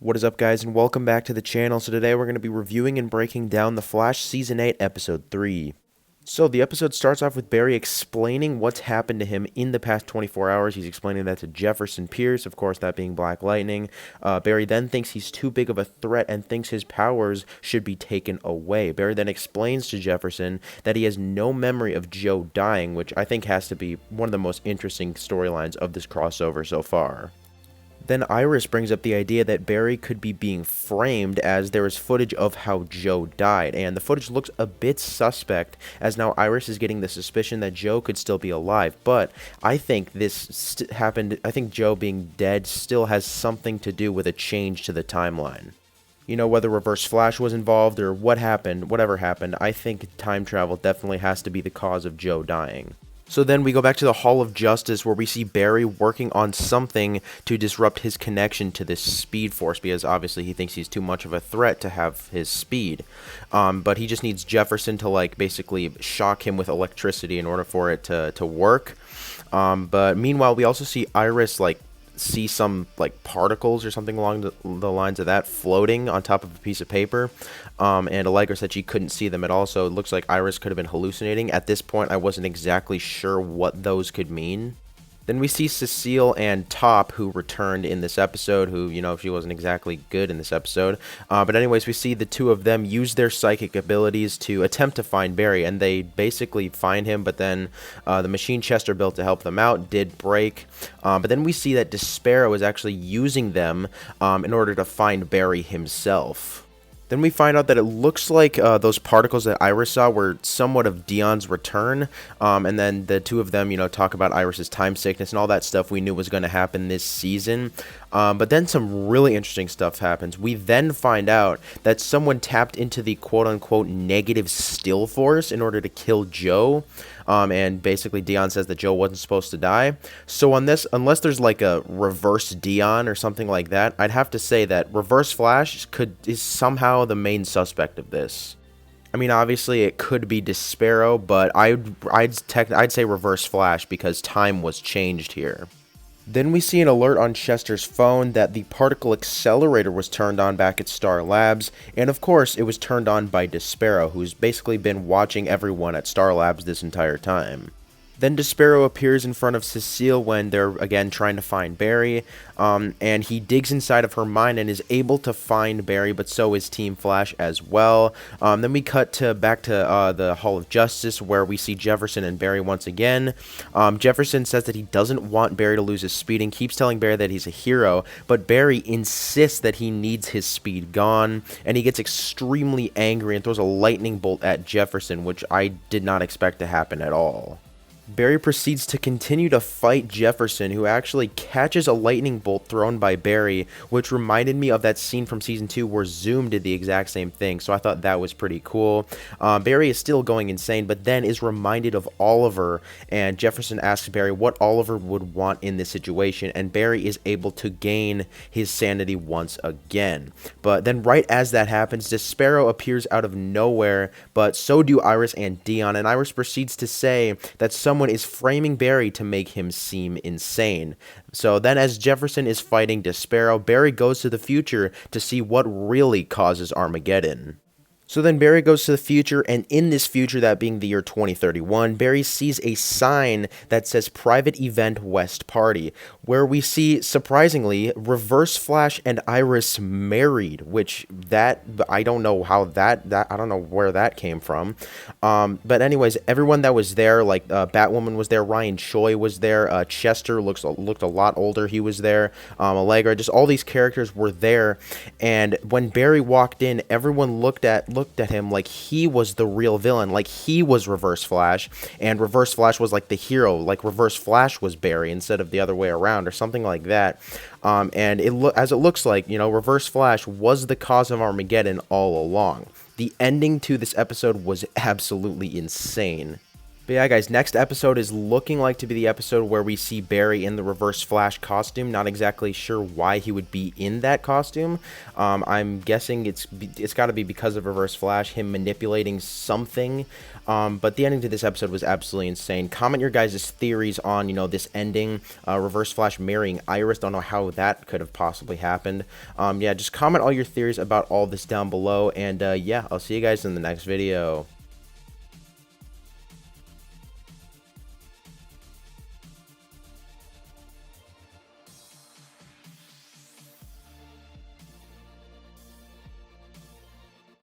What is up, guys, and welcome back to the channel. So today we're going to be reviewing and breaking down The Flash Season 8, Episode 3. So the episode starts off with Barry explaining what's happened to him in the past 24 hours. He's explaining that to Jefferson Pierce, of course, that being Black Lightning. Barry then thinks he's too big of a threat and thinks his powers should be taken away. Barry then explains to Jefferson that he has no memory of Joe dying, which I think has to be one of the most interesting storylines of this crossover so far. Then Iris brings up the idea that Barry could be being framed as there is footage of how Joe died, and the footage looks a bit suspect as now Iris is getting the suspicion that Joe could still be alive, but I think this happened. I think Joe being dead still has something to do with a change to the timeline. You know, whether Reverse Flash was involved or what happened, whatever happened, I think time travel definitely has to be the cause of Joe dying. So then we go back to the Hall of Justice where we see Barry working on something to disrupt his connection to this Speed Force because obviously he thinks he's too much of a threat to have his speed. But he just needs Jefferson to basically shock him with electricity in order for it to work. But meanwhile we also see Iris see some particles or something along the lines of that floating on top of a piece of paper, and Allegra said she couldn't see them at all, so it looks like Iris could have been hallucinating. At this point I wasn't exactly sure what those could mean. Then we see Cecile and Top, who returned in this episode, who, you know, she wasn't exactly good in this episode. But anyways, we see the two of them use their psychic abilities to attempt to find Barry, and they basically find him, but then the machine Chester built to help them out did break. But then we see that Despero is actually using them in order to find Barry himself. Then we find out that it looks like those particles that Iris saw were somewhat of Dion's return, and then the two of them, you know, talk about Iris's time sickness and all that stuff we knew was going to happen this season. But then some really interesting stuff happens. We then find out that someone tapped into the quote-unquote negative still force in order to kill Joe. And basically Dion says that Joe wasn't supposed to die. So on this, unless there's like a reverse Dion or something like that, I'd have to say that Reverse Flash is somehow the main suspect of this. I mean, obviously it could be Despero, but I'd say Reverse Flash because time was changed here. Then we see an alert on Chester's phone that the particle accelerator was turned on back at Star Labs, and of course it was turned on by Despero, who's basically been watching everyone at Star Labs this entire time. Then Despero appears in front of Cecile when they're again trying to find Barry, and he digs inside of her mind and is able to find Barry, but so is Team Flash as well. Then we cut back to the Hall of Justice where we see Jefferson and Barry once again. Jefferson says that he doesn't want Barry to lose his speed and keeps telling Barry that he's a hero, but Barry insists that he needs his speed gone, and he gets extremely angry and throws a lightning bolt at Jefferson, which I did not expect to happen at all. Barry proceeds to continue to fight Jefferson, who actually catches a lightning bolt thrown by Barry, which reminded me of that scene from Season 2 where Zoom did the exact same thing, so I thought that was pretty cool. Barry is still going insane, but then is reminded of Oliver, and Jefferson asks Barry what Oliver would want in this situation, and Barry is able to gain his sanity once again. But then right as that happens, Despero appears out of nowhere, but so do Iris and Dion, and Iris proceeds to say that someone is framing Barry to make him seem insane. So then as Jefferson is fighting Despero, Barry goes to the future to see what really causes Armageddon. So then Barry goes to the future, and in this future, that being the year 2031, Barry sees a sign that says Private Event West Party, where we see, surprisingly, Reverse Flash and Iris married, which I don't know how I don't know where that came from. But anyways, everyone that was there, like Batwoman was there, Ryan Choi was there, Chester looked a lot older, he was there, Allegra, just all these characters were there, and when Barry walked in, everyone looked at him like he was the real villain, like he was Reverse Flash, and Reverse Flash was like the hero, like Reverse Flash was Barry instead of the other way around or something like that. And as it looks like, you know, Reverse Flash was the cause of Armageddon all along. The ending to this episode was absolutely insane. But yeah, guys, next episode is looking like to be the episode where we see Barry in the Reverse Flash costume. Not exactly sure why he would be in that costume. I'm guessing it's got to be because of Reverse Flash, him manipulating something. But the ending to this episode was absolutely insane. Comment your guys' theories on, this ending. Reverse Flash marrying Iris. Don't know how that could have possibly happened. Yeah, just comment all your theories about all this down below. And yeah, I'll see you guys in the next video.